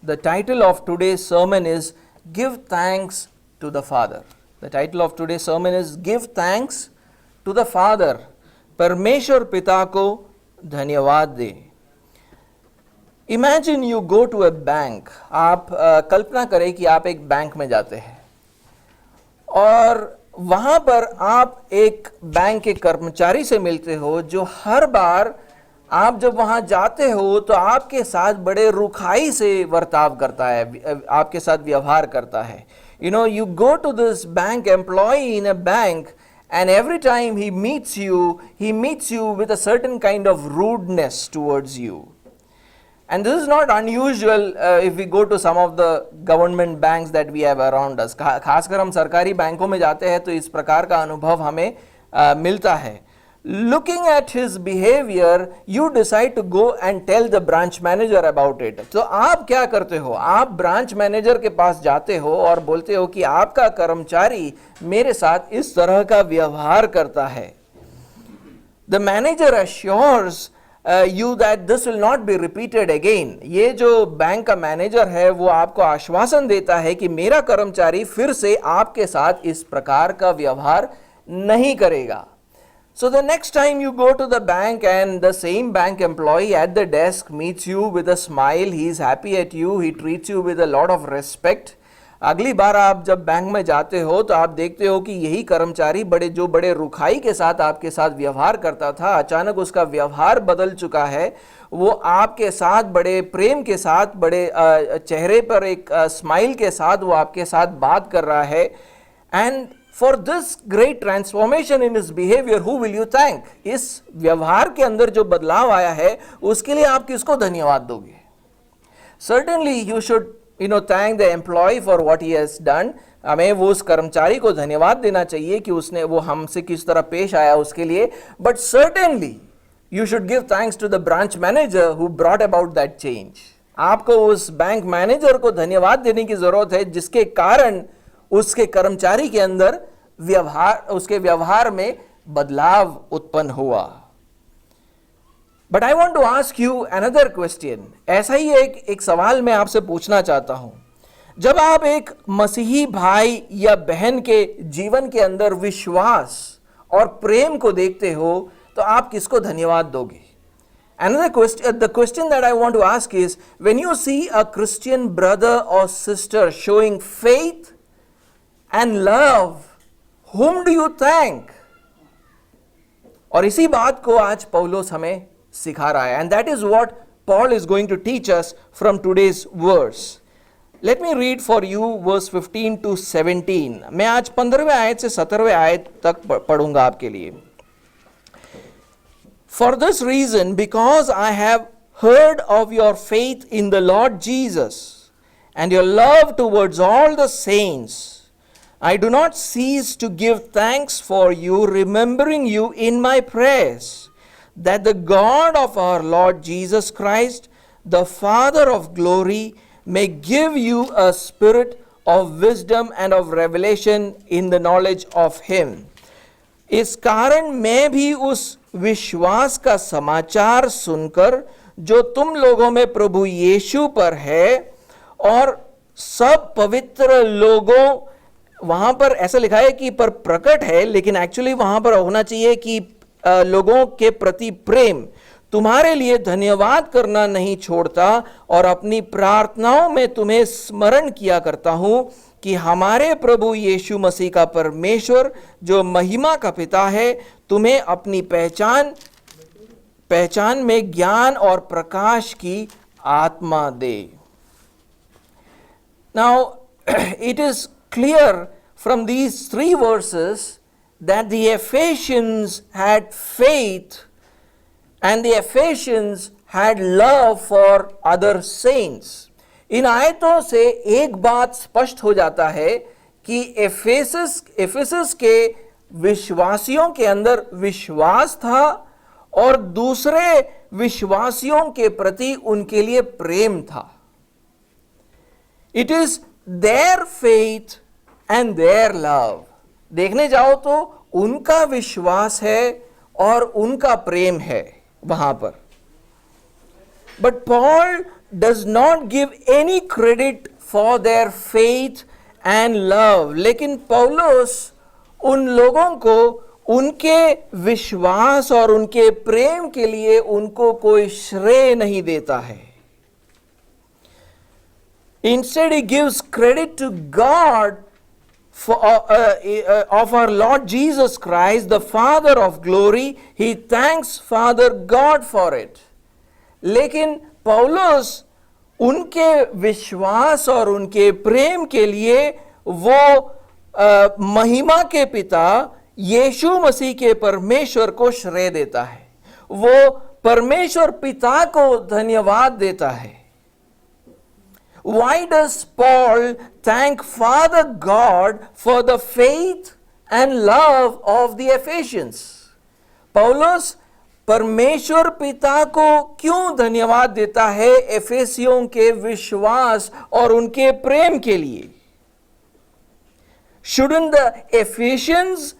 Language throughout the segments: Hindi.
The title of today's sermon is Give Thanks to the Father. The title of today's sermon is Give Thanks to the Father. परमेश्वर पिता को धन्यवाद दे. Imagine you go to a bank. आप कल्पना करें कि आप एक बैंक में जाते हैं और वहाँ पर आप एक बैंक के कर्मचारी से मिलते हो जो हर बार आप जब वहाँ जाते हो तो आपके साथ बड़े रुखाई से वर्ताव करता है, आपके साथ व्यवहार करता है. You go to this bank employee in a bank and every time he meets you with a certain kind of rudeness towards you. And this is not unusual if we go to some of the government banks that we have around us. खासकर हम सरकारी बैंकों में जाते हैं तो इस प्रकार का अनुभव हमें मिलता है. Looking at his behavior, you decide to go and tell the branch manager about it. तो आप क्या करते हो? आप ब्रांच मैनेजर के पास जाते हो और बोलते हो कि आपका कर्मचारी मेरे साथ इस तरह का व्यवहार करता है. The manager assures you that this will not be repeated again. ये जो बैंक का मैनेजर है वो आपको आश्वासन देता है कि मेरा कर्मचारी फिर से आपके साथ इस प्रकार का व्यवहार नहीं करेगा. So the next time you go to the bank and the same bank employee at the desk meets you with a smile, he is happy at you, he treats you with a lot of respect. अगली बार आप जब बैंक में जाते हो तो आप देखते हो कि यही कर्मचारी बड़े रुखाई के साथ आपके साथ व्यवहार करता था, अचानक उसका व्यवहार बदल चुका है. वो आपके साथ बड़े प्रेम के साथ, बड़े चेहरे पर एक स्माइल के साथ वो आपके साथ बात कर रहा है. And For this great transformation in his behavior, who will you thank? इस व्यवहार के अंदर जो बदलाव आया है उसके लिए आप किसको धन्यवाद दोगे? Certainly you should thank the employee for what he has done. हमें वो उस कर्मचारी को धन्यवाद देना चाहिए कि उसने वो हमसे किस तरह पेश आया उसके लिए. But certainly you should give thanks to the branch manager who brought about that change. आपको उस बैंक मैनेजर को धन्यवाद देने की जरूरत है जिसके कारण उसके कर्मचारी के अंदर उसके व्यवहार में बदलाव उत्पन्न हुआ. But I want to ask you another question. ऐसा ही एक सवाल मैं आपसे पूछना चाहता हूं. जब आप एक मसीही भाई या बहन के जीवन के अंदर विश्वास और प्रेम को देखते हो तो आप किसको धन्यवाद दोगे? Another question, the question that I want to ask is, when you see a Christian brother or sister showing faith and love, whom do you thank? और इसी बात को आज पौलुस हमें सिखा रहा है. And that is what Paul is going to teach us from today's verse. Let me read for you verse 15 to 17. मैं आज 15वें आयत से 17वें आयत तक पढ़ूंगा आपके लिए. For this reason, because I have heard of your faith in the Lord Jesus and your love towards all the saints, I do not cease to give thanks for you, remembering you in my prayers, that the God of our Lord Jesus Christ, the Father of glory, may give you a spirit of wisdom and of revelation in the knowledge of Him. इस कारण मैं भी उस विश्वास का समाचार सुनकर जो तुम लोगों में प्रभु यीशु पर है और सब पवित्र लोगों, वहां पर ऐसा लिखा है कि पर प्रकट है, लेकिन एक्चुअली वहां पर होना चाहिए कि लोगों के प्रति प्रेम तुम्हारे लिए धन्यवाद करना नहीं छोड़ता और अपनी प्रार्थनाओं में तुम्हें स्मरण किया करता हूं कि हमारे प्रभु यीशु मसीह का परमेश्वर जो महिमा का पिता है तुम्हें अपनी पहचान में ज्ञान और प्रकाश की आत्मा दे. Now it is clear from these three verses that the Ephesians had faith and the Ephesians had love for other saints. इन आयतों से एक बात स्पष्ट हो जाता है कि एफेसस के विश्वासियों के अंदर विश्वास था और दूसरे विश्वासियों के प्रति उनके लिए प्रेम था. It is their faith and their love. देखने जाओ तो उनका विश्वास है और उनका प्रेम है वहां पर. But Paul does not give any credit for their faith and love. लेकिन पौलुस उन लोगों को उनके विश्वास और उनके प्रेम के लिए उनको कोई श्रेय नहीं देता है. Instead, he gives credit to God for, of our Lord Jesus Christ, the Father of glory. He thanks Father God for it. लेकिन पौलुस उनके विश्वास और उनके प्रेम के लिए वो महिमा के पिता यीशु मसीह के परमेश्वर को श्रेय देता है. वो परमेश्वर पिता को धन्यवाद देता है. Why does Paul thank Father God for the faith and love of the Ephesians? पौलुस परमेश्वर पिता को क्यों धन्यवाद देता है एफेसियों के विश्वास और उनके प्रेम के लिए? Shouldn't the Ephesians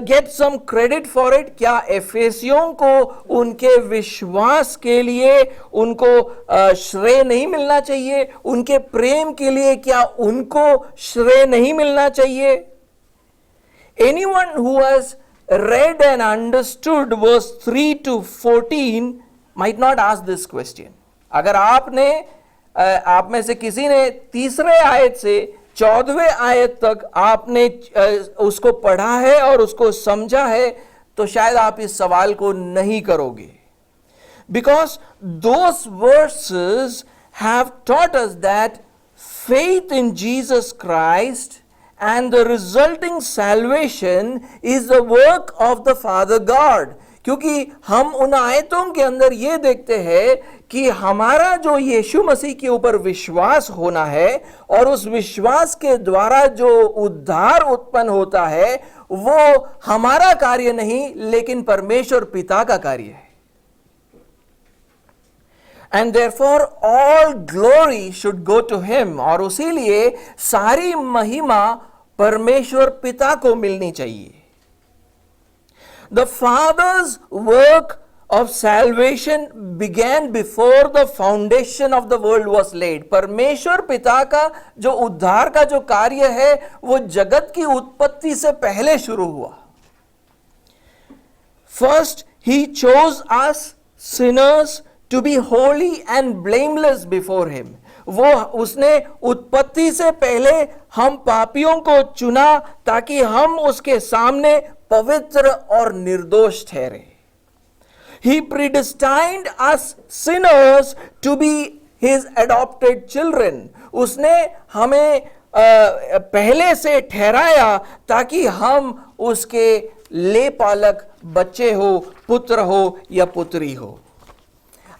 get some credit for it? क्या एफेसियों को उनके विश्वास के लिए उनको श्रेय नहीं मिलना चाहिए? उनके प्रेम के लिए क्या उनको श्रेय नहीं मिलना चाहिए? Anyone who has read and understood verse 3 to 14 might not ask this question. अगर आपने आप में से किसी ने तीसरे आयत से 14वें आयत तक आपने उसको पढ़ा है और उसको समझा है तो शायद आप इस सवाल को नहीं करोगे. Because those verses have taught us that faith in Jesus Christ and the resulting salvation is the work of the Father God. क्योंकि हम उन आयतों के अंदर ये देखते हैं कि हमारा जो यीशु मसीह के ऊपर विश्वास होना है और उस विश्वास के द्वारा जो उद्धार उत्पन्न होता है वो हमारा कार्य नहीं लेकिन परमेश्वर पिता का कार्य है. And therefore all glory should go to him. और उसीलिए सारी महिमा परमेश्वर पिता को मिलनी चाहिए. The Father's work of salvation began before the foundation of the world was laid. परमेश्वर पिता का जो उद्धार का जो कार्य है वो जगत की उत्पत्ति से पहले शुरू हुआ. First, he chose us sinners to be holy and blameless before him. वो उसने उत्पत्ति से पहले हम पापियों को चुना ताकि हम उसके सामने पवित्र और निर्दोष ठहरे. He predestined us sinners to be his adopted children. उसने हमें पहले से ठहराया ताकि हम उसके लेपालक बच्चे हो, पुत्र हो या पुत्री हो.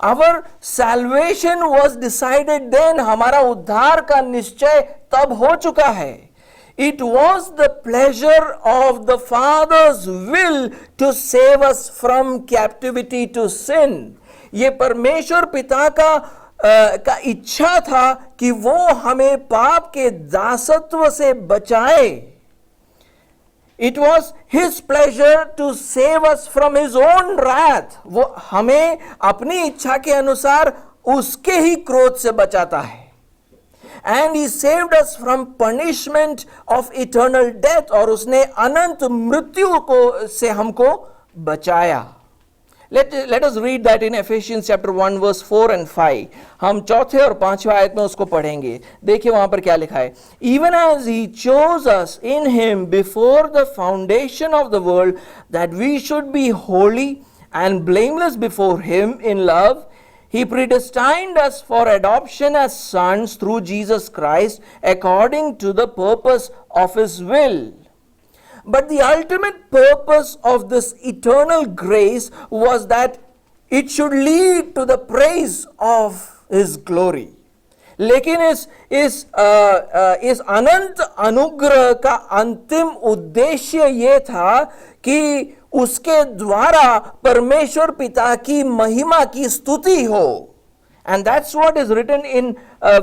Our salvation was decided then. हमारा उद्धार का निश्चय तब हो चुका है. It was the pleasure of the Father's will to save us from captivity to sin. ये परमेश्वर पिता का इच्छा था कि वो हमें पाप के दासत्व से बचाए. It was his pleasure to save us from his own wrath. वो हमें अपनी इच्छा के अनुसार उसके ही क्रोध से बचाता है. And he saved us from punishment of eternal death. और उसने अनंत मृत्यु को से हमको बचाया. Let us read that in Ephesians chapter 1 verse 4 and 5. हम चौथे और पांचवें आयत में उसको पढ़ेंगे. देखिए वहां पर क्या लिखा है. Even as he chose us in him before the foundation of the world, that we should be holy and blameless before him in love, he predestined us for adoption as sons through Jesus Christ according to the purpose of his will. But the ultimate purpose of this eternal grace was that it should lead to the praise of his glory. लेकिन इस अनंत अनुग्रह का अंतिम उद्देश्य ये था कि उसके द्वारा परमेश्वर पिता की महिमा की स्तुति हो. And that's what is written in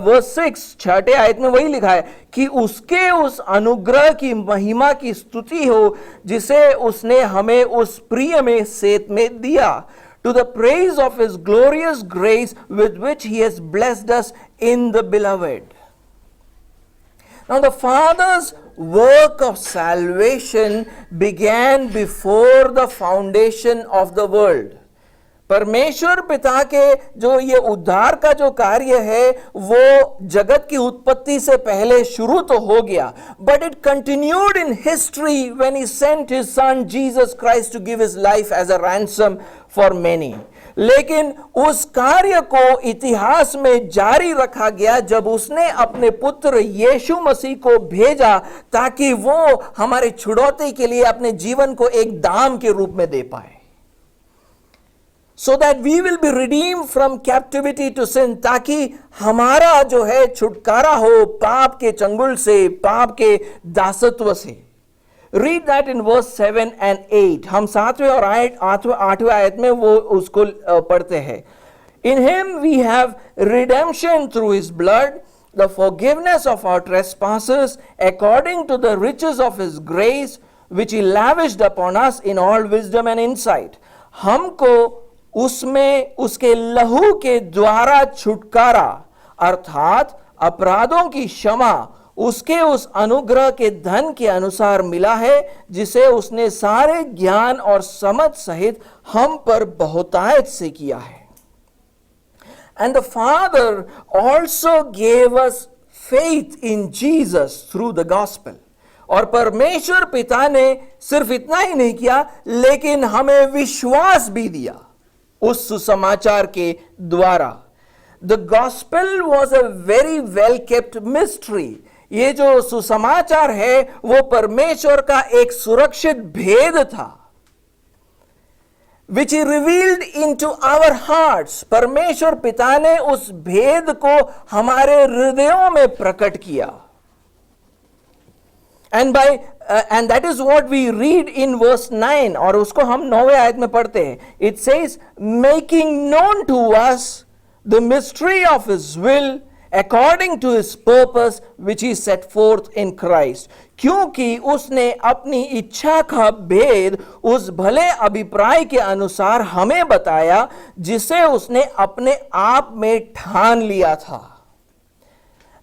verse 6. छठे आयत में वही लिखा है कि उसके उस अनुग्रह की महिमा की स्तुति हो जिसे उसने हमें उस प्रिय में सेत में दिया. to the praise of his glorious grace with which he has blessed us in the beloved. Now the Father's work of salvation began before the foundation of the world. परमेश्वर पिता के जो ये उद्धार का जो कार्य है वो जगत की उत्पत्ति से पहले शुरू तो हो गया, but it continued in history when he sent his son Jesus Christ to give his life as a ransom for many. लेकिन उस कार्य को इतिहास में जारी रखा गया जब उसने अपने पुत्र यीशु मसीह को भेजा ताकि वो हमारे छुड़ौती के लिए अपने जीवन को एक दाम के रूप में दे पाए. So that we will be redeemed from captivity to sin, ताकि हमारा जो है छुटकारा हो पाप के चंगुल से, पाप के दासत्व से. Read that in verse 7 and 8. हम 7वें और 8वें आयत में वो उसको पढ़ते हैं. In him we have redemption through his blood, the forgiveness of our trespasses, according to the riches of his grace, which he lavished upon us in all wisdom and insight. हमको उसमें उसके लहू के द्वारा छुटकारा अर्थात अपराधों की क्षमा उसके उस अनुग्रह के धन के अनुसार मिला है जिसे उसने सारे ज्ञान और समझ सहित हम पर बहुतायत से किया है. And the Father also gave us faith in Jesus through the gospel. और परमेश्वर पिता ने सिर्फ इतना ही नहीं किया लेकिन हमें विश्वास भी दिया उस सुसमाचार के द्वारा. The gospel was a very well kept mystery. ये जो सुसमाचार है वो परमेश्वर का एक सुरक्षित भेद था. Which he revealed into our hearts. परमेश्वर पिता ने उस भेद को हमारे हृदयों में प्रकट किया. And that is what we read in verse 9, और उसको हम 9वें आयत में पढ़ते हैं. It says, making known to us the mystery of his will according to his purpose which he set forth in Christ. क्योंकि उसने अपनी इच्छा का भेद उस भले अभिप्राय के अनुसार हमें बताया जिसे उसने अपने आप में ठान लिया था.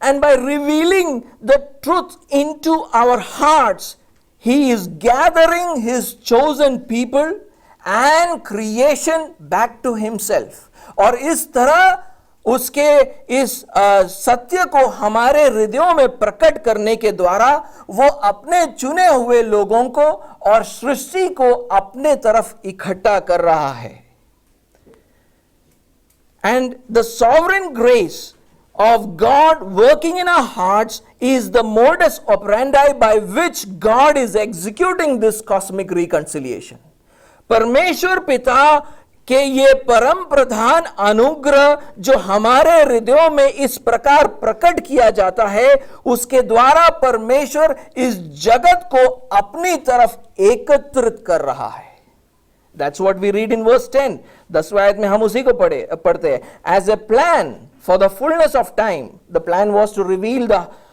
And by revealing the truth into our hearts, he is gathering his chosen people and creation back to himself. और इस तरह उसके इस सत्य को हमारे हृदयों में प्रकट करने के द्वारा वो अपने चुने हुए लोगों को और सृष्टि को अपने तरफ इकट्ठा कर रहा है. And the sovereign grace of God working in our hearts is the modus operandi by which God is executing this cosmic reconciliation. परमेश्वर पिता के ये परम प्रधान अनुग्रह जो हमारे हृदयों में इस प्रकार प्रकट किया जाता है उसके द्वारा परमेश्वर इस जगत को अपनी तरफ एकत्रित कर रहा है. That's what we read in verse 10. 10वें आयत में हम उसी को पढ़ते हैं. As a plan for the fullness of time, the plan was to reveal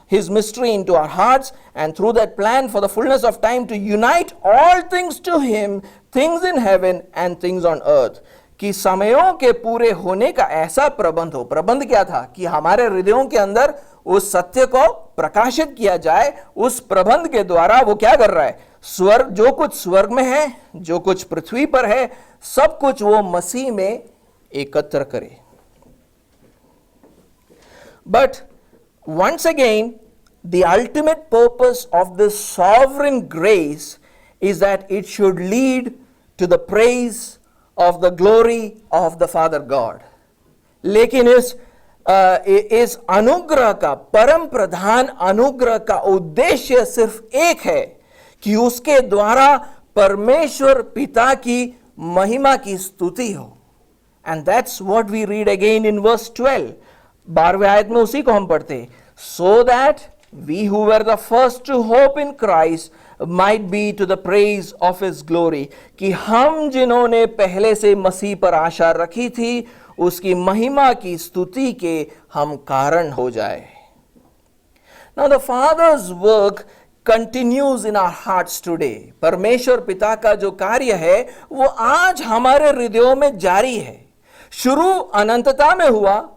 his mystery into our hearts, and through that plan for the fullness of time to unite all things to him, things in heaven and things on earth. कि समयों के पूरे होने का ऐसा प्रबंध हो. प्रबंध क्या था? कि हमारे हृदयों के अंदर उस सत्य को प्रकाशित किया जाए. उस प्रबंध के द्वारा वो क्या कर रहा है? स्वर्ग, जो कुछ स्वर्ग में है, जो कुछ पृथ्वी पर है, सब कुछ वो मसीह में एकत्र करे. But once again, the ultimate purpose of this sovereign grace is that it should lead to the praise of the glory of the Father God. लेकिन इस अनुग्रह का, परम प्रधान अनुग्रह का उद्देश्य सिर्फ एक है कि उसके द्वारा परमेश्वर पिता की महिमा की स्तुति हो. And that's what we read again in verse 12. 12वें आयत में उसी को हम पढ़ते हैं. So that we who were the first to hope in Christ might be to the praise of his glory. कि हम जिन्होंने पहले से मसीह पर आशा रखी थी उसकी महिमा की स्तुति के हम कारण हो जाए. Now the Father's work continues in our hearts today. परमेश्वर पिता का जो कार्य है वो आज हमारे हृदयों में जारी है. शुरू अनंतता में हुआ,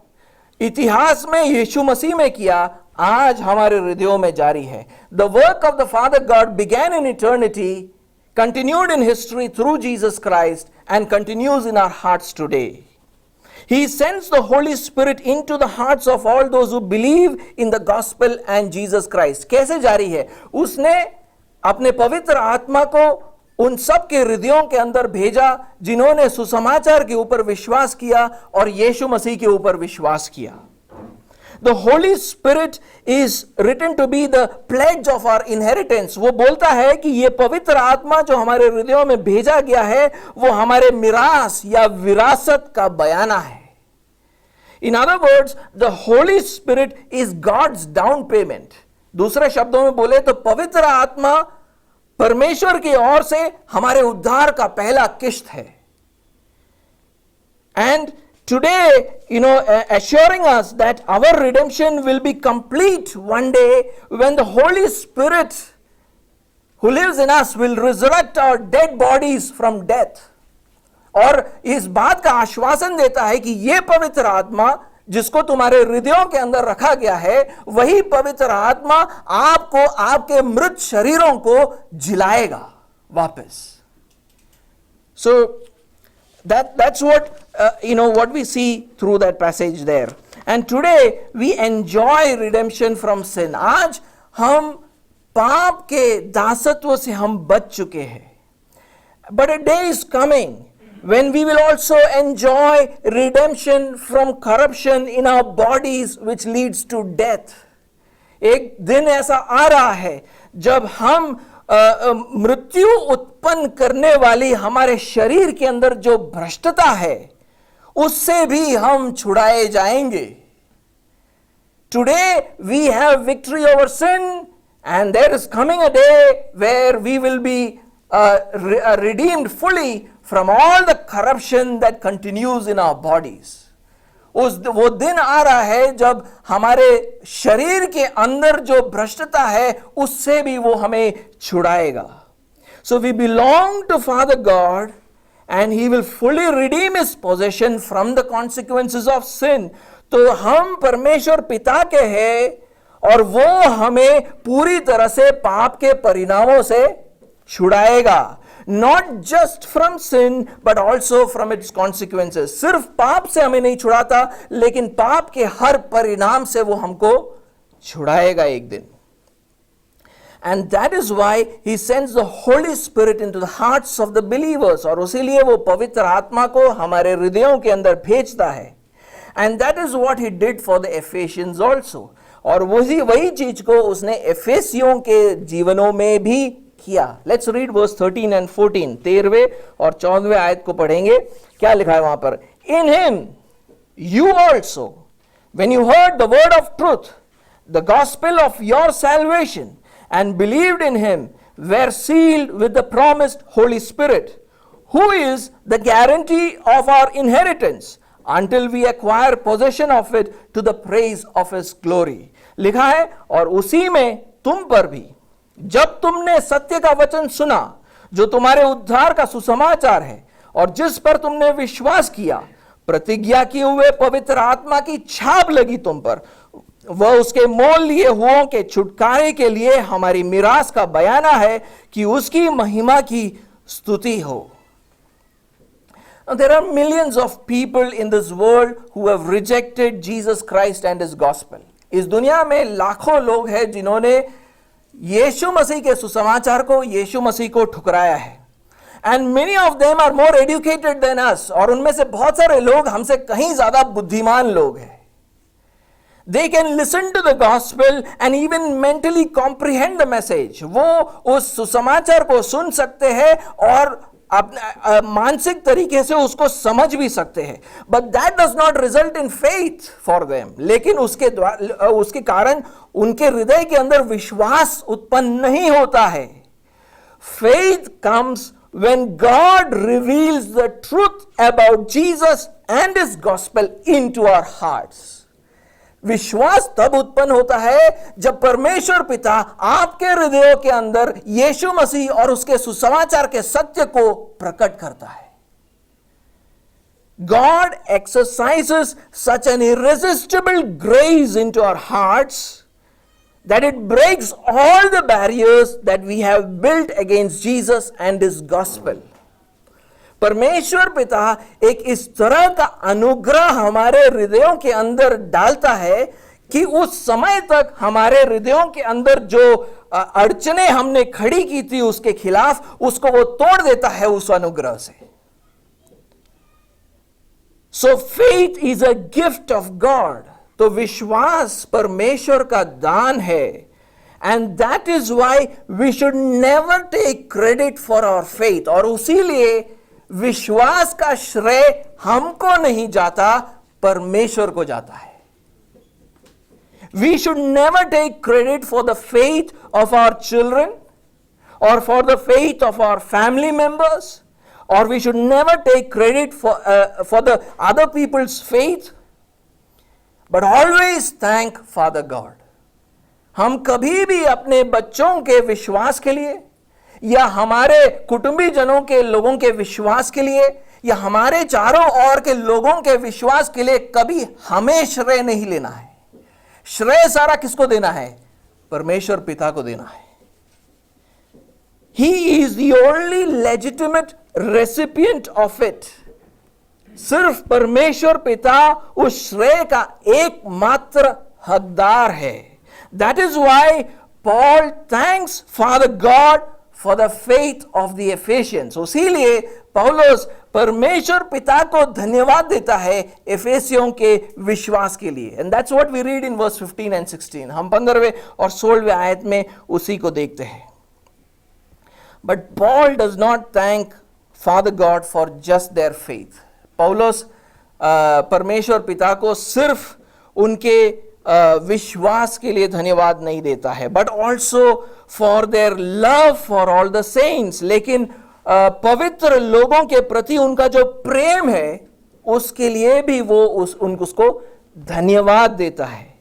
इतिहास में यीशु मसीह में किया, आज हमारे हृदयों में जारी है. The work of the Father God began in eternity, continued in history through Jesus Christ, and continues in our hearts today. He sends the Holy Spirit into the hearts of all those who believe in the gospel and Jesus Christ. कैसे जारी है? उसने अपने पवित्र आत्मा को उन सब के हृदयों के अंदर भेजा जिन्होंने सुसमाचार के ऊपर विश्वास किया और यीशु मसीह के ऊपर विश्वास किया. The Holy Spirit is written to be the pledge of our inheritance. वो बोलता है कि ये पवित्र आत्मा जो हमारे हृदयों में भेजा गया है वो हमारे मिरास या विरासत का बयाना है. In other words, the Holy Spirit is God's down payment. दूसरे शब्दों में बोले तो पवित्र आत्मा परमेश्वर की ओर से हमारे उद्धार का पहला किस्त है. And today, assuring us that our redemption will be complete one day when the Holy Spirit who lives in us will resurrect our dead bodies from death. और इस बात का आश्वासन देता है कि यह पवित्र आत्मा जिसको तुम्हारे हृदयों के अंदर रखा गया है, वही पवित्र आत्मा आपको आपके मृत शरीरों को जिलाएगा वापस. So that's what we see through that passage there. And today we enjoy redemption from sin. आज हम पाप के दासत्व से हम बच चुके हैं. But a day is coming when we will also enjoy redemption from corruption in our bodies which leads to death. एक दिन ऐसा आ रहा है जब हम मृत्यु उत्पन्न करने वाली हमारे शरीर के अंदर जो भ्रष्टता है उससे भी हम छुड़ाए जाएंगे. Today we have victory over sin, and there is coming a day where we will be redeemed fully from all the corruption that continues in our bodies. वो दिन आ रहा है जब हमारे शरीर के अंदर जो भ्रष्टता है उससे भी वो हमें छुड़ाएगा. So we belong to Father God and He will fully redeem His possession from the consequences of sin. तो हम परमेश्वर पिता के हैं और वो हमें पूरी तरह से पाप के परिणामों से छुड़ाएगा. Not just from sin but also from its consequences. सिर्फ पाप से हमें नहीं छुड़ाता लेकिन पाप के हर परिणाम से वो हमको छुड़ाएगा एक दिन. And that is why He sends the Holy Spirit into the hearts of the believers. और उसीलिए वो पवित्र आत्मा को हमारे हृदयों के अंदर भेजता है. And that is what He did for the Ephesians also. और वही चीज को उसने एफेसियों के जीवनों में भी किया. Let's read verse 13 and 14. 13वें और 14वें आयत को पढ़ेंगे. क्या लिखा है वहां पर? In Him you also, when you heard the word of truth, the gospel of your salvation, and believed in Him, were sealed with the promised Holy Spirit, who is the guarantee of our inheritance until we acquire possession of it to the praise of His glory. लिखा है और उसी में तुम पर भी जब तुमने सत्य का वचन सुना जो तुम्हारे उद्धार का सुसमाचार है और जिस पर तुमने विश्वास किया, प्रतिज्ञा किए हुए पवित्र आत्मा की छाप लगी तुम पर. वह उसके मोल लिए हुओं के छुटकारे के लिए हमारी मिरास का बयाना है कि उसकी महिमा की स्तुति हो. There are millions of people in this world who have rejected Jesus Christ and His gospel. इस दुनिया में लाखों लोग हैं जिन्होंने यीशु मसीह के सुसमाचार को, यीशु मसीह को ठुकराया है. And many of them are more educated than us. और उनमें से बहुत सारे लोग हमसे कहीं ज्यादा बुद्धिमान लोग हैं. They can listen to the gospel and even mentally comprehend the message. वो उस सुसमाचार को सुन सकते हैं और मानसिक तरीके से उसको समझ भी सकते हैं. But that does not result in faith for them. लेकिन उसके कारण उनके हृदय के अंदर विश्वास उत्पन्न नहीं होता है. Faith comes when God reveals the truth about Jesus and His gospel into our hearts. विश्वास तब उत्पन्न होता है जब परमेश्वर पिता आपके हृदयों के अंदर यीशु मसीह और उसके सुसमाचार के सत्य को प्रकट करता है. God exercises such an irresistible grace into our hearts that it breaks all the barriers that we have built against Jesus and His gospel. परमेश्वर पिता एक इस तरह का अनुग्रह हमारे हृदयों के अंदर डालता है कि उस समय तक हमारे हृदयों के अंदर जो अड़चने हमने खड़ी की थी उसके खिलाफ, उसको वो तोड़ देता है उस अनुग्रह से. So faith is a gift of God. तो विश्वास परमेश्वर का दान है. And that is why we should never take credit for our faith. और उसीलिए विश्वास का श्रेय हमको नहीं जाता, परमेश्वर को जाता है. We should never take credit for the faith of our children or for the faith of our family members, or we should never take credit for the other people's faith, but always thank Father God. हम कभी भी अपने बच्चों के विश्वास के लिए या हमारे कुटुंबी जनों के लोगों के विश्वास के लिए या हमारे चारों ओर के लोगों के विश्वास के लिए कभी हमें श्रेय नहीं लेना है. श्रेय सारा किसको देना है? परमेश्वर पिता को देना है. He is the only legitimate recipient of it. सिर्फ परमेश्वर पिता उस श्रेय का एकमात्र हकदार है. That is why Paul thanks Father God for the faith of the Ephesians. इसीलिए पौलुस परमेश्वर पिता को धन्यवाद देता है एफेसियों के विश्वास के लिए. And that's what we read in verse 15 and 16. हम 15वें और 16वें आयत में उसी को देखते हैं. But Paul does not thank Father God for just their faith. पौलुस परमेश्वर पिता को सिर्फ उनके विश्वास के लिए धन्यवाद नहीं देता है, but also for their love for all the saints. लेकिन पवित्र लोगों के प्रति उनका जो प्रेम है उसके लिए भी वो उसको धन्यवाद देता है.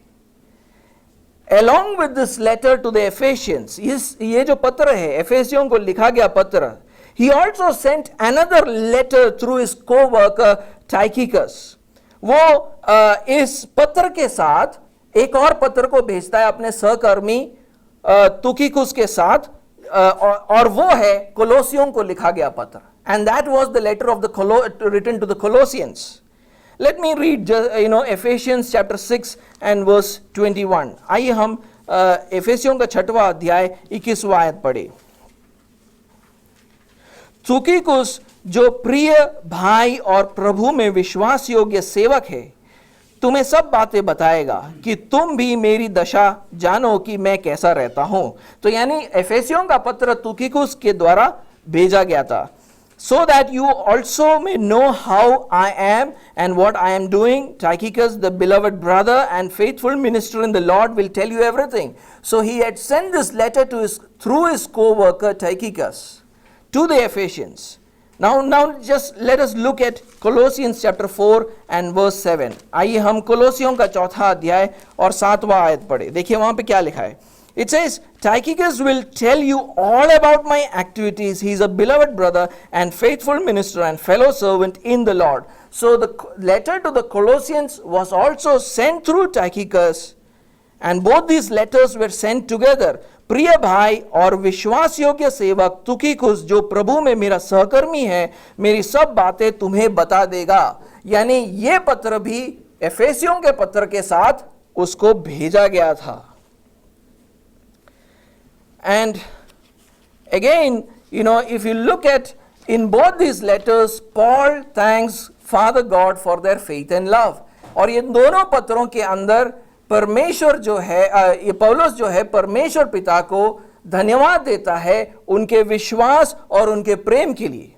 Along with this letter to the Ephesians, ये जो पत्र है एफेसियों को लिखा गया पत्र, he also sent another letter through his co-worker Tychicus. वो इस पत्र के साथ एक और पत्र को भेजता है अपने सहकर्मी तुकिकुस के साथ, और वो है कोलोसियों को लिखा गया पत्र. And that was the letter of the written to the Colossians. Let me read Ephesians chapter 6 and verse 21. आइए हम एफेसियों का 6वां अध्याय 21वां आयत पढ़े. तुकिकुस जो प्रिय भाई और प्रभु में विश्वास योग्य सेवक है, तुम्हें सब बातें बताएगा कि तुम भी मेरी दशा जानो कि मैं कैसा रहता हूं. तो यानी एफेसियों का पत्र तुकिकुस के द्वारा भेजा गया था. So that you also may know how I am and what I am doing, Tychicus, the beloved brother and faithful minister in the Lord, will tell you everything. So he had sent this letter through his co-worker Tychicus to the Ephesians. Now just let us look at Colossians chapter 4 and verse 7. आइए हम कोलोसियों का 4वां अध्याय और 7वां आयत पढ़े. देखिए वहां पे क्या लिखा है. It says, Tychicus will tell you all about my activities. He is a beloved brother and faithful minister and fellow servant in the Lord. So the letter to the Colossians was also sent through Tychicus, and both these letters were sent together. प्रिय भाई और विश्वास योग्य सेवक तुकिकुस जो प्रभु में मेरा सहकर्मी है, मेरी सब बातें तुम्हें बता देगा. यानी ये पत्र भी एफेसियों के पत्र के साथ उसको भेजा गया था. And again, if you look at in both these letters, Paul thanks Father God for their faith and love. और ये दोनों पत्रों के अंदर परमेश्वर जो है, ये पौलुस जो है परमेश्वर पिता को धन्यवाद देता है उनके विश्वास और उनके प्रेम के लिए.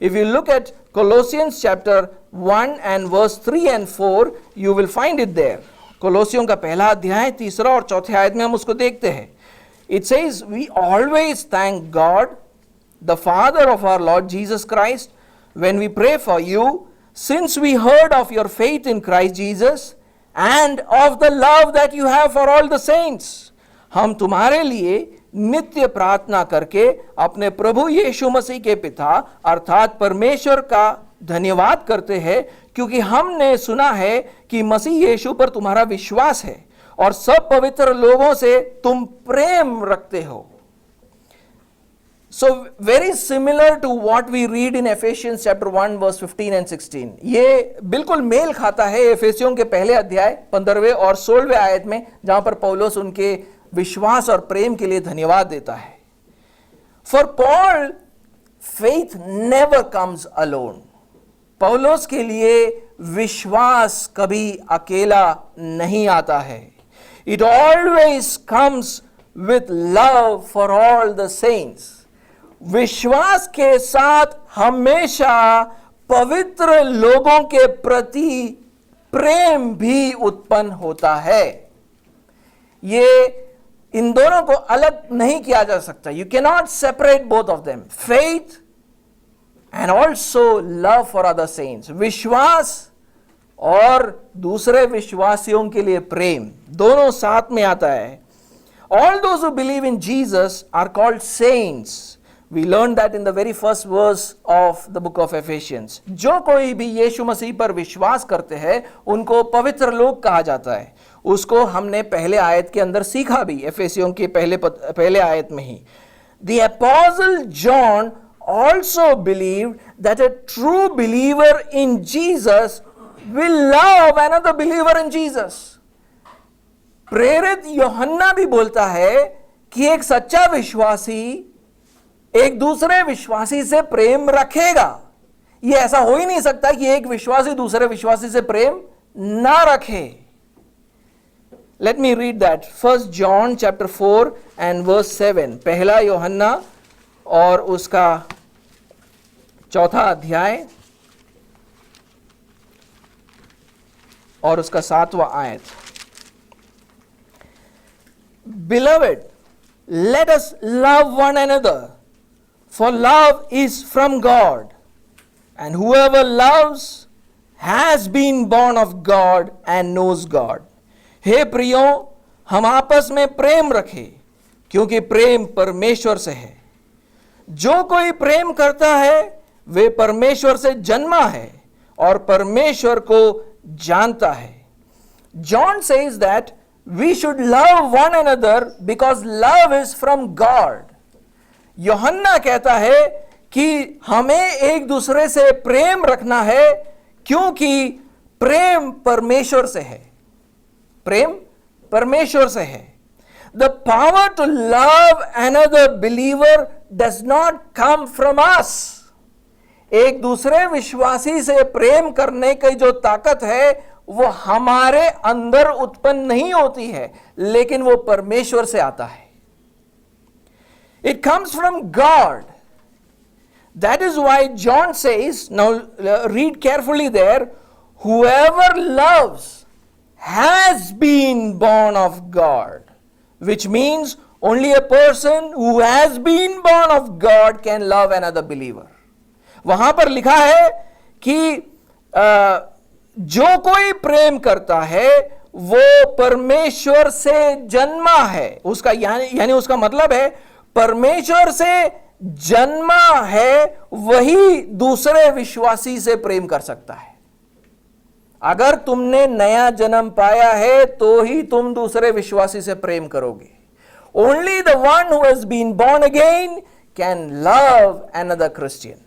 If you look at Colossians chapter 1 and verse 3 and 4, you will find it there. कोलोसियों का पहला अध्याय 3 और 4 आयत में हम उसको देखते हैं. It says, we always thank God, the Father of our Lord Jesus Christ, when we pray for you, since we heard of your faith in Christ Jesus and of the love that you have for all the saints. हम तुम्हारे लिए नित्य प्रार्थना करके अपने प्रभु यीशु मसीह के पिता अर्थात परमेश्वर का धन्यवाद करते हैं, क्योंकि हमने सुना है कि मसीह यीशु पर तुम्हारा विश्वास है और सब पवित्र लोगों से तुम प्रेम रखते हो. So very similar to what we read in Ephesians chapter 1 verse 15 and 16. ये बिल्कुल मेल खाता है एफेसियों के पहले अध्याय 15वें और 16वें आयत में, जहां पर पौलुस उनके विश्वास और प्रेम के लिए धन्यवाद देता है. For Paul, faith never comes alone. पौलुस के लिए विश्वास कभी अकेला नहीं आता है. It always comes with love for all the saints. विश्वास के साथ हमेशा पवित्र लोगों के प्रति प्रेम भी उत्पन्न होता है. ये इन दोनों को अलग नहीं किया जा सकता. You can not separate both of them. Faith and also love for other saints. विश्वास और दूसरे विश्वासियों के लिए प्रेम, दोनों साथ में आता है. All those who believe in Jesus are called saints. We learned that in the very first verse of the book of Ephesians. जो कोई भी यीशु मसीह पर विश्वास करते हैं उनको पवित्र लोग कहा जाता है. उसको हमने पहले आयत के अंदर सीखा भी, एफेसियों के पहले आयत में ही. The apostle John also believed that a true believer in Jesus will love another believer in Jesus. प्रेरित यूहन्ना भी बोलता है कि एक सच्चा विश्वासी एक दूसरे विश्वासी से प्रेम रखेगा. यह ऐसा हो ही नहीं सकता कि एक विश्वासी दूसरे विश्वासी से प्रेम ना रखे. Let me read that. 1 John chapter 4 and verse 7. पहला यूहन्ना और उसका 4था अध्याय और उसका 7वां आयत. Beloved, let us love one another. For love is from God, and whoever loves has been born of God and knows God. हे प्रियों, हम आपस में प्रेम रखें, क्योंकि प्रेम परमेश्वर से है. जो कोई प्रेम करता है वे परमेश्वर से जन्मा है और परमेश्वर को जानता है. John says that we should love one another because love is from God. यूहन्ना कहता है कि हमें एक दूसरे से प्रेम रखना है क्योंकि प्रेम परमेश्वर से है. प्रेम परमेश्वर से है. The power to love another believer does not come from us. एक दूसरे विश्वासी से प्रेम करने की जो ताकत है वो हमारे अंदर उत्पन्न नहीं होती है, लेकिन वो परमेश्वर से आता है. It comes from God. That is why John says, now read carefully there, whoever loves has been born of God, which means only a person who has been born of God can love another believer. वहां पर लिखा है कि जो कोई प्रेम करता है वो परमेश्वर से जन्मा है. उसका यानी उसका मतलब है परमेश्वर से जन्मा है वही दूसरे विश्वासी से प्रेम कर सकता है. अगर तुमने नया जन्म पाया है तो ही तुम दूसरे विश्वासी से प्रेम करोगे. Only the one who has been born again can love another Christian.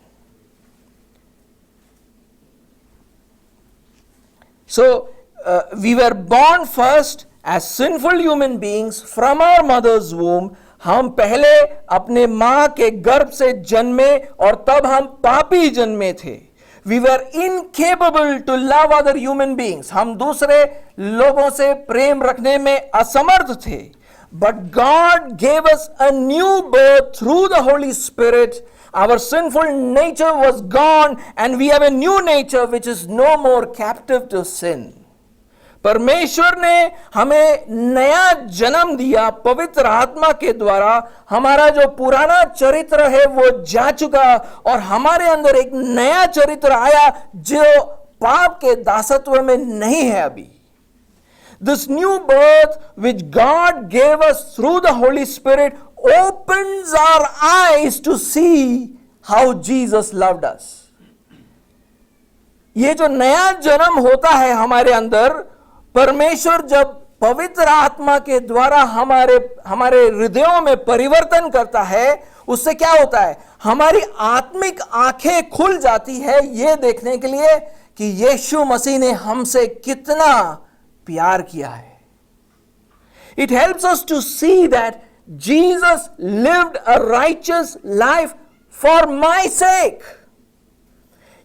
So we were born first as sinful human beings from our mothers womb. हम पहले अपने मां के गर्भ से जन्मे और तब हम पापी जन्मे थे. We were incapable to love other human beings. हम दूसरे लोगों से प्रेम रखने में असमर्थ थे. But God gave us a new birth through the Holy Spirit. Our sinful nature was gone and we have a new nature which is no more captive to sin. परमेश्वर ने हमें नया जन्म दिया पवित्र आत्मा के द्वारा. हमारा जो पुराना चरित्र है वो जा चुका और हमारे अंदर एक नया चरित्र आया जो पाप के दासत्व में नहीं है अभी. This new birth which God gave us through the Holy Spirit opens our eyes to see how Jesus loved us. ये जो नया जन्म होता है हमारे अंदर, परमेश्वर जब पवित्र आत्मा के द्वारा हमारे हृदयों में परिवर्तन करता है, उससे क्या होता है? हमारी आत्मिक आंखें खुल जाती है ये देखने के लिए कि यीशु मसीह ने हमसे कितना प्यार किया है. It helps us to see that Jesus lived a righteous life for my sake.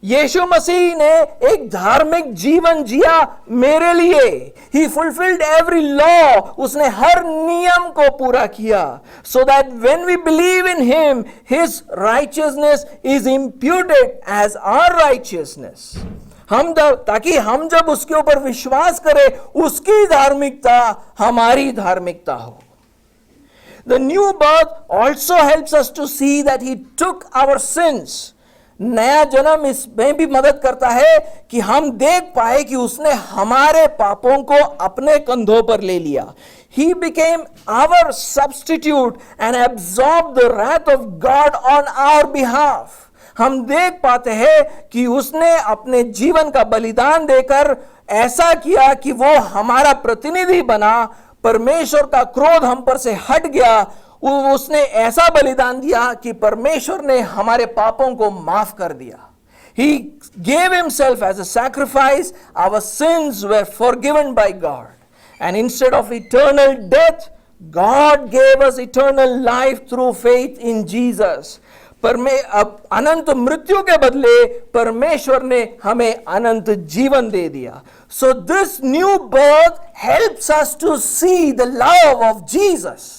यीशु मसीह ने एक धार्मिक जीवन जिया मेरे लिए. He fulfilled every law. उसने हर नियम को पूरा किया. So that when we believe in him, his righteousness is imputed as our righteousness. ताकि हम जब उसके ऊपर विश्वास करें, उसकी धार्मिकता हमारी धार्मिकता हो. The new birth also helps us to see that he took our sins. नया जन्म इसमें भी मदद करता है कि हम देख पाए कि उसने हमारे पापों को अपने कंधों पर ले लिया. He became our substitute and absorbed the wrath of God on our behalf. हम देख पाते हैं कि उसने अपने जीवन का बलिदान देकर ऐसा किया कि वो हमारा प्रतिनिधि बना. परमेश्वर का क्रोध हम पर से हट गया. उसने ऐसा बलिदान दिया कि परमेश्वर ने हमारे पापों को माफ कर दिया. He gave himself as a sacrifice. Our sins were forgiven by God. And instead of eternal death, God gave us eternal life through faith in Jesus. अब अनंत मृत्यु के बदले परमेश्वर ने हमें अनंत जीवन दे दिया. So this new birth helps us to see the love of Jesus.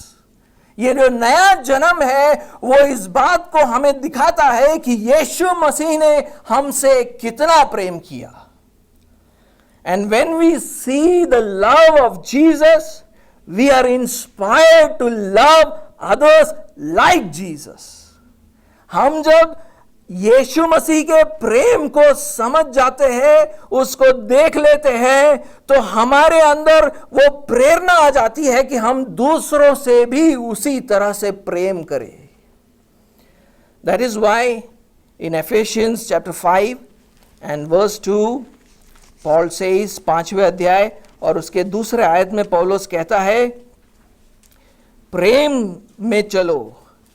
ये जो नया जन्म है वो इस बात को हमें दिखाता है कि यीशु मसीह ने हमसे कितना प्रेम किया. And when we see the love of Jesus, we are inspired to love others like Jesus. हम जब यीशु मसीह के प्रेम को समझ जाते हैं, उसको देख लेते हैं, तो हमारे अंदर वो प्रेरणा आ जाती है कि हम दूसरों से भी उसी तरह से प्रेम करें. That is why in Ephesians chapter 5 and verse 2, Paul says, 5वें अध्याय और उसके दूसरे आयत में पौलुस कहता है, प्रेम में चलो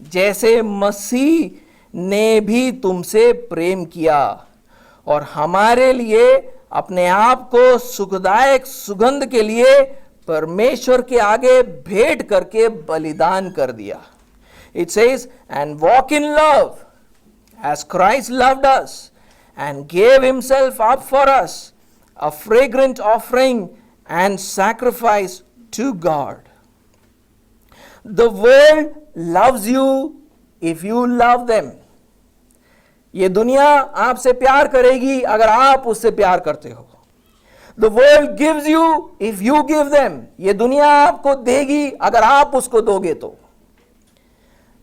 जैसे मसीह ने भी तुमसे प्रेम किया और हमारे लिए अपने आप को सुखदायक सुगंध के लिए परमेश्वर के आगे भेंट करके बलिदान कर दिया. It says, and walk in love as Christ loved us and gave himself up for us, a fragrant offering and sacrifice to God. The world loves you if you love them. ये दुनिया आपसे प्यार करेगी अगर आप उससे प्यार करते हो. The world gives you if you give them. ये दुनिया आपको देगी अगर आप उसको दोगे तो.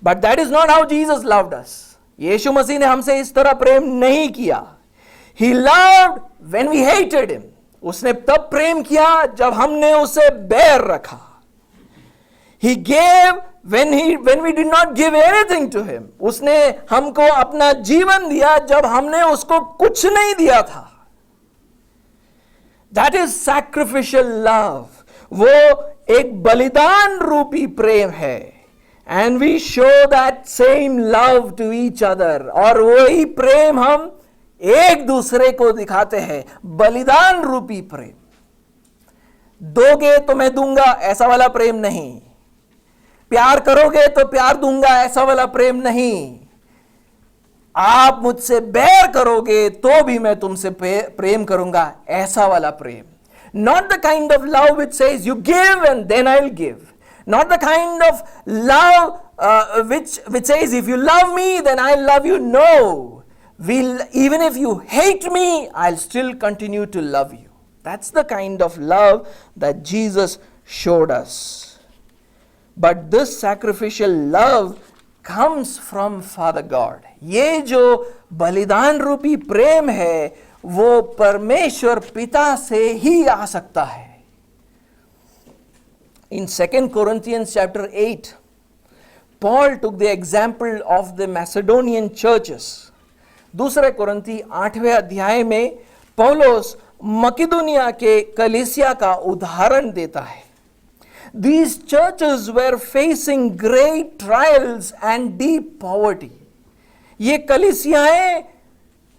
But that is not how Jesus loved us. यीशु मसीह ने हमसे इस तरह प्रेम नहीं किया. He loved when we hated him. उसने तब प्रेम किया जब हमने उसे बैर रखा. He gave when we did not give anything to him. उसने हमको अपना जीवन दिया जब हमने उसको कुछ नहीं दिया था. That is sacrificial love. वो एक बलिदान रूपी प्रेम है. And we show that same love to each other. और वही प्रेम हम एक दूसरे को दिखाते हैं. बलिदान रूपी प्रेम. दोगे तो मैं दूंगा ऐसा वाला प्रेम नहीं. प्यार करोगे तो प्यार दूंगा ऐसा वाला प्रेम नहीं. आप मुझसे बैर करोगे तो भी मैं तुमसे प्रेम करूंगा ऐसा वाला प्रेम. Not the kind of love which says you give and then I'll give. Not the kind of love which says if you love me then I'll love you. No. Even if you hate me, I'll still continue to love you. That's the kind of love that Jesus showed us. But this sacrificial love comes from Father God. ये जो बलिदान रूपी प्रेम है वो परमेश्वर पिता से ही आ सकता है. In 2 Corinthians chapter 8, Paul took the example of the Macedonian churches. दूसरे कुरिन्थी 8वें अध्याय में पौलुस मकिदुनिया के कलीसिया का उदाहरण देता है. These churches were facing great trials and deep poverty. ये कलीसियाएं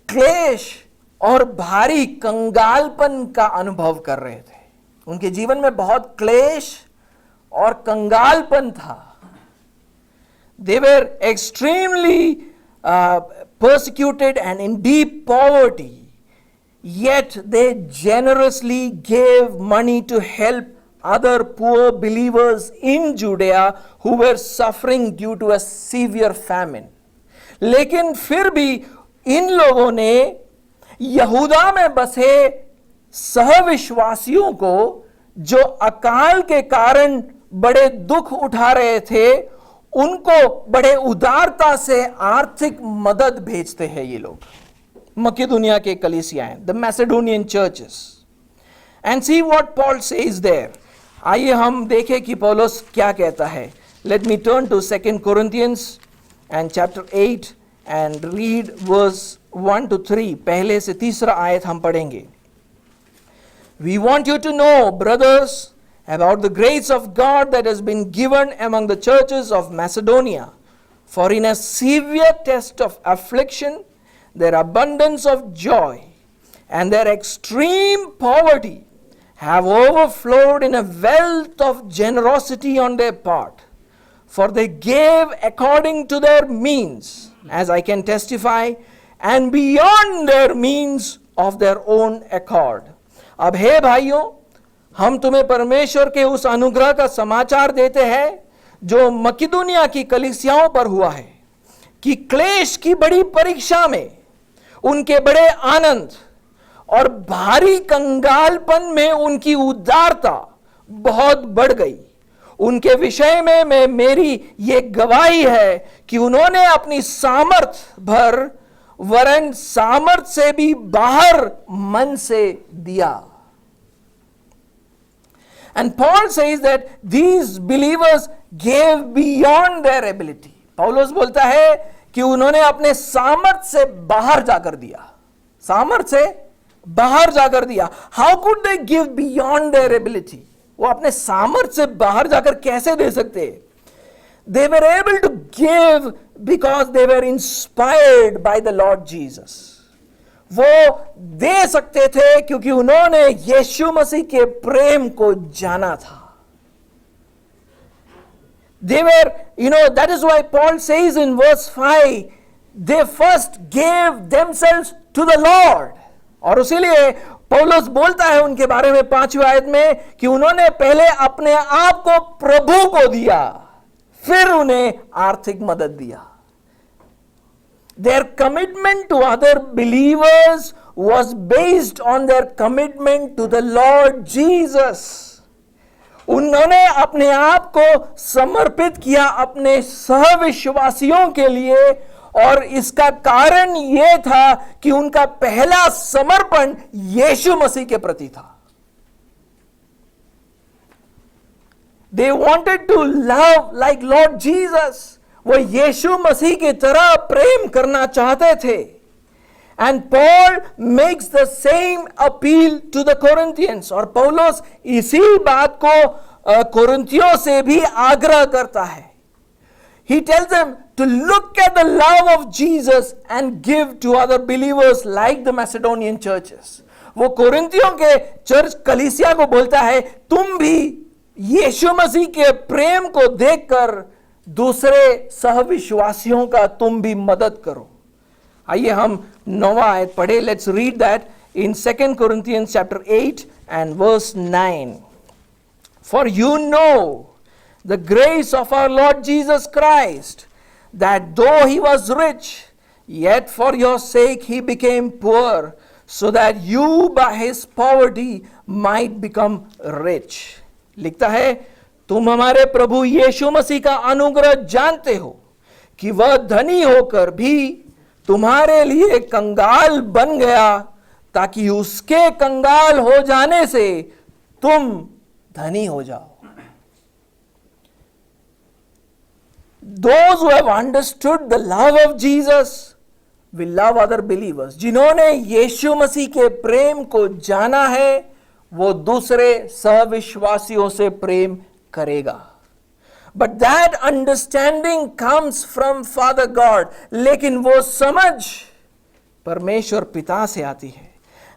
क्लेश और भारी कंगालपन का अनुभव कर रहे थे. उनके जीवन में बहुत क्लेश और कंगालपन था. They were extremely persecuted and in deep poverty, yet they generously gave money to help other poor believers in Judea who were suffering due to a severe famine. लेकिन फिर भी इन लोगों ने यहूदा में बसे सहविश्वासियों को जो अकाल के कारण बड़े दुख उठा रहे थे, उनको बड़े उदारता से आर्थिक मदद भेजते हैं ये लोग. मकिदुनिया के कलीसियाएं, the Macedonian churches. And see what Paul says there. आइए हम देखें कि पौलुस क्या कहता है. Let me turn to 2 Corinthians and chapter 8 and read verse 1 to 3. पहले से तीसरा आयत हम पढ़ेंगे. We want you to know, brothers, about the grace of God that has been given among the churches of Macedonia. For in a severe test of affliction, their abundance of joy and their extreme poverty have overflowed in a wealth of generosity on their part. For they gave according to their means, as I can testify, and beyond their means of their own accord. अब हे भाइयों, हम तुम्हें परमेश्वर के उस अनुग्रह का समाचार देते हैं जो मकिदुनिया की कलीसियाओं पर हुआ है, कि क्लेश की बड़ी परीक्षा में उनके बड़े आनंद और भारी कंगालपन में उनकी उदारता बहुत बढ़ गई. उनके विषय में मेरी ये गवाही है कि उन्होंने अपनी सामर्थ भर वरन सामर्थ से भी बाहर मन से दिया. And Paul says that these believers gave beyond their ability. पौलुस बोलता है कि उन्होंने अपने सामर्थ से बाहर जाकर दिया. सामर्थ से बाहर जाकर दिया. How could they give beyond their ability? वो अपने सामर्थ से बाहर जाकर कैसे दे सकते? They were able to give because they were inspired by the Lord Jesus. वो दे सकते थे क्योंकि उन्होंने यीशु मसीह के प्रेम को जाना था. They were, that is why Paul says in verse 5, they first gave themselves to the Lord. और उसीलिए पौलुस बोलता है उनके बारे में 5वीं आयत में कि उन्होंने पहले अपने आप को प्रभु को दिया, फिर उन्हें आर्थिक मदद दिया. Their commitment to other believers was based on their commitment to the Lord Jesus. उन्होंने अपने आप को समर्पित किया अपने सहविश्वासियों के लिए, और इसका कारण यह था कि उनका पहला समर्पण यीशु मसीह के प्रति था. They wanted to love like Lord Jesus. वो यीशु मसीह की तरह प्रेम करना चाहते थे. And Paul makes the same appeal to the Corinthians. और पौलुस इसी बात को कोरिन्थियों से भी आग्रह करता है. He tells them to look at the love of Jesus and give to other believers like the Macedonian churches. वो कोरिन्थियों के चर्च कलीसिया को बोलता है, तुम भी यीशु मसीह के प्रेम को देखकर दूसरे सहविश्वासियों का तुम भी मदद करो. आइए हम 9वां आयत पढ़े. Let's read that in 2 Corinthians chapter 8 and verse 9. For you know the grace of our Lord Jesus Christ, that though he was rich, yet for your sake he became poor, so that you by his poverty might become rich. लिखता है, तुम हमारे प्रभु यीशु मसीह का अनुग्रह जानते हो कि वह धनी होकर भी तुम्हारे लिए कंगाल बन गया, ताकि उसके कंगाल हो जाने से तुम धनी हो जाओ. Those who have understood the love of Jesus will love other believers. जिन्होंने यीशु मसीह के प्रेम को जाना है, वो दूसरे सहविश्वासियों से प्रेम करेगा. But that understanding comes from Father God. लेकिन वो समझ परमेश्वर पिता से आती है.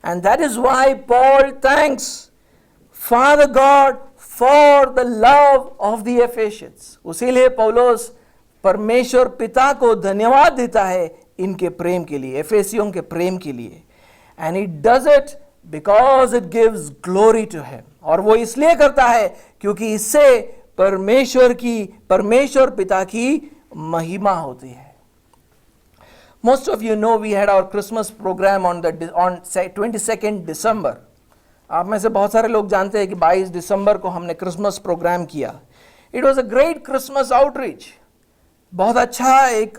And that is why Paul thanks Father God for the love of the Ephesians. उसीलिए पौलुस परमेश्वर पिता को धन्यवाद देता है इनके प्रेम के लिए, एफेसियों के प्रेम के लिए. And he does it because it gives glory to him. और वो इसलिए करता है क्योंकि इससे परमेश्वर पिता की महिमा होती है. Most of you know we had our Christmas program on 22nd December. आप में से बहुत सारे लोग जानते हैं कि 22 दिसंबर को हमने क्रिसमस प्रोग्राम किया. It was a great Christmas outreach. बहुत अच्छा एक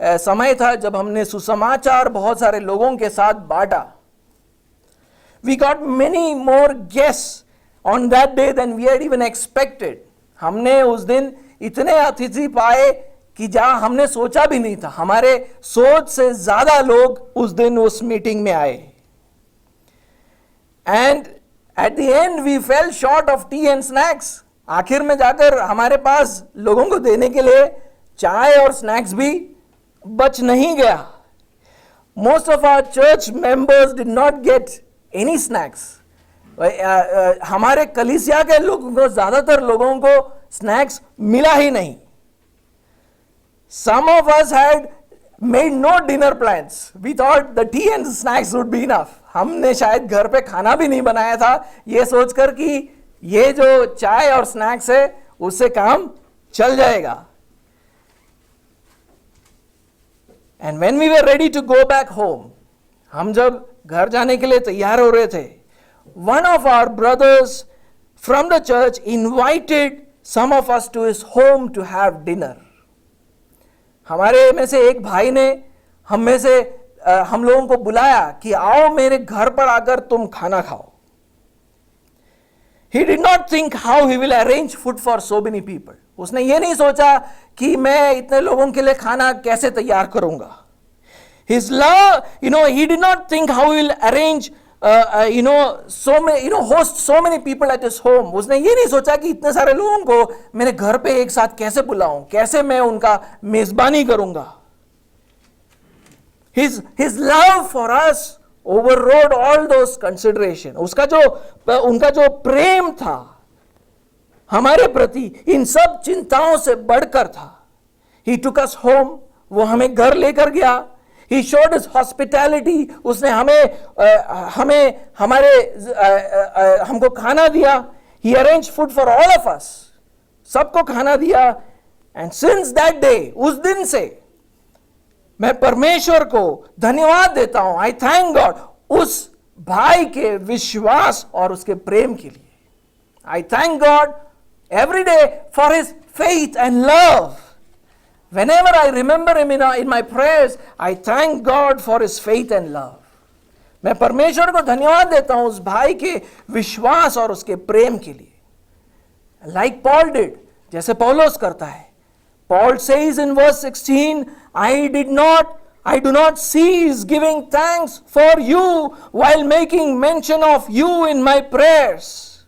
समय था जब हमने सुसमाचार बहुत सारे लोगों के साथ बांटा. We got many more guests on that day than we had even expected. हमने उस दिन इतने अतिथि पाए कि जहां हमने सोचा भी नहीं था. हमारे सोच से ज्यादा लोग उस दिन उस मीटिंग में आए. And at the end we fell short of tea and snacks. आखिर में जाकर हमारे पास लोगों को देने के लिए चाय और स्नैक्स भी बच नहीं गया. Most of our church members did not get any snacks. हमारे कलीसिया के लोगों को, ज्यादातर लोगों को स्नैक्स मिला ही नहीं. Some of us had made no dinner plans. We thought the tea and snacks would be enough. हमने शायद घर पे खाना भी नहीं बनाया था, ये सोचकर कि ये जो चाय और स्नैक्स है उससे काम चल जाएगा. And when we were ready to go back home, हम जब घर जाने के लिए तैयार हो रहे थे, one of our brothers from the church invited some of us to his home to have dinner. हमारे में से एक भाई ने हम लोगों को बुलाया कि आओ मेरे घर पर आकर तुम खाना खाओ. He did not think how he will arrange food for so many people. उसने ये नहीं सोचा कि मैं इतने लोगों के लिए खाना कैसे तैयार करूंगा. His love, he did not think how he will arrange, host so many people at his home. उसने ये नहीं सोचा कि इतने सारे लोगों को मेरे घर पे एक साथ कैसे बुलाऊं, कैसे मैं उनका मेजबानी करूंगा. His love for us overrode all those consideration. उनका जो प्रेम था हमारे प्रति इन सब चिंताओं से बढ़कर था. He took us home. वो हमें घर लेकर गया. He showed his hospitality. उसने हमको खाना दिया. He arranged food for all of us. सबको खाना दिया. And since that day, उस दिन से मैं परमेश्वर को धन्यवाद देता हूं. I thank God उस भाई के विश्वास और उसके प्रेम के लिए. I thank God every day for his faith and love. Whenever I remember him in my prayers, I thank God for his faith and love. मैं परमेश्वर को धन्यवाद देता हूं उस भाई के विश्वास और उसके प्रेम के लिए. Like Paul did, जैसे पौलुस करता है. Paul says in verse 16, I do not cease giving thanks for you while making mention of you in my prayers.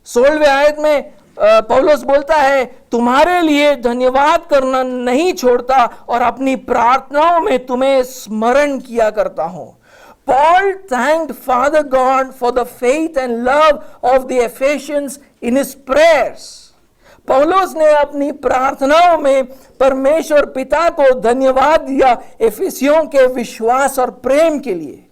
16वें आयत में पौलुस बोलता है, तुम्हारे लिए धन्यवाद करना नहीं छोड़ता और अपनी प्रार्थनाओं में तुम्हें स्मरण किया करता हूं. Paul thanked Father God for the faith and love of the Ephesians in his prayers. पौलुस ने अपनी प्रार्थनाओं में परमेश्वर पिता को धन्यवाद दिया एफिसियों के विश्वास और प्रेम के लिए.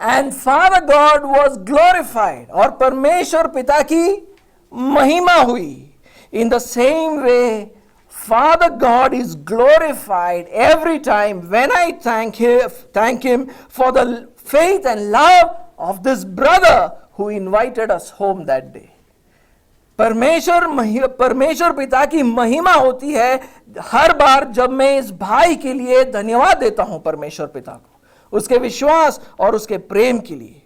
And Father God was glorified. और परमेश्वर पिता की महिमा हुई. In the same way, Father God is glorified every time when I thank him for the faith and love of this brother who invited us home that day. परमेश्वर पिता की महिमा होती है हर बार जब मैं इस भाई के लिए धन्यवाद देता हूं परमेश्वर पिता को उसके विश्वास और उसके प्रेम के लिए.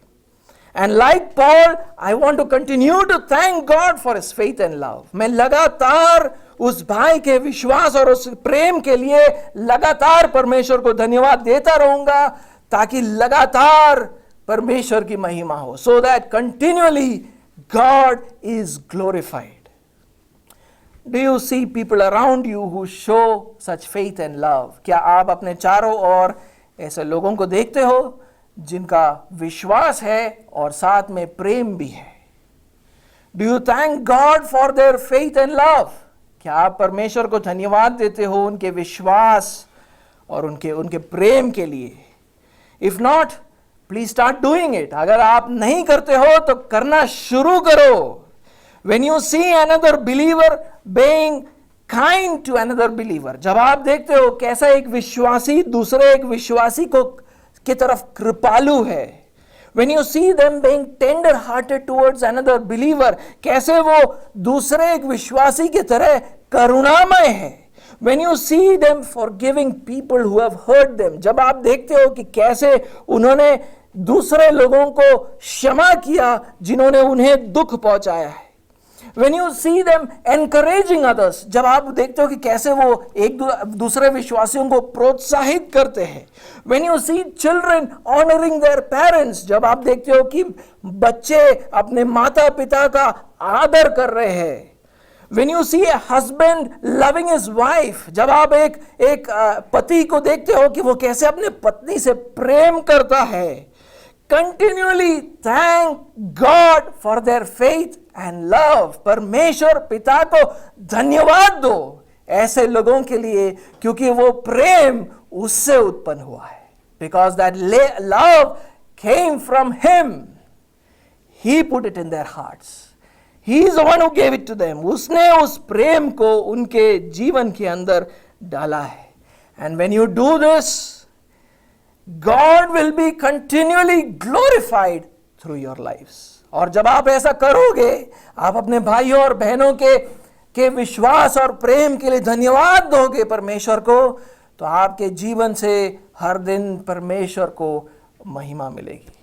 And like Paul, I want to continue to thank God for his faith and love. मैं लगातार उस भाई के विश्वास और उस प्रेम के लिए लगातार परमेश्वर को धन्यवाद देता रहूंगा, ताकि लगातार परमेश्वर की महिमा हो, so that continually God is glorified. Do you see people around you who show such faith and love? क्या आप अपने चारों ओर ऐसे लोगों को देखते हो जिनका विश्वास है और साथ में प्रेम भी है? Do you thank God for their faith and love? क्या आप परमेश्वर को धन्यवाद देते हो उनके विश्वास और उनके प्रेम के लिए? If not, please start doing it. अगर आप नहीं करते हो तो करना शुरू करो। When you see another believer being kind to another believer, जब आप देखते हो कैसा एक विश्वासी दूसरे एक विश्वासी को की तरफ कृपालु है, when you see them being tender hearted towards another believer, कैसे वो दूसरे एक विश्वासी की तरह करुणामय है, when you see them forgiving people who have hurt them, जब आप देखते हो कि कैसे उन्होंने दूसरे लोगों को क्षमा किया जिन्होंने उन्हें दुख पहुंचाया है, when you see them encouraging others, जब आप देखते हो कि कैसे वो एक दूसरे विश्वासियों को प्रोत्साहित करते हैं, when you see children honoring their parents, जब आप देखते हो कि बच्चे अपने माता पिता का आदर कर रहे हैं, when you see a husband loving his wife, जब आप एक पति को देखते हो कि वो कैसे अपने पत्नी से प्रेम करता है, continually thank God for their faith and love, परमेश्वर पिता को धन्यवाद दो ऐसे लोगों के लिए, क्योंकि वो प्रेम उससे उत्पन्न हुआ है, because that love came from him, he put it in their hearts, he is the one who gave it to them, उसने उस प्रेम को उनके जीवन के अंदर डाला है। And when you do this, God will be continually glorified through your lives. और जब आप ऐसा करोगे, आप अपने भाइयों और बहनों के विश्वास और प्रेम के लिए धन्यवाद दोगे परमेश्वर को, तो आपके जीवन से हर दिन परमेश्वर को महिमा मिलेगी।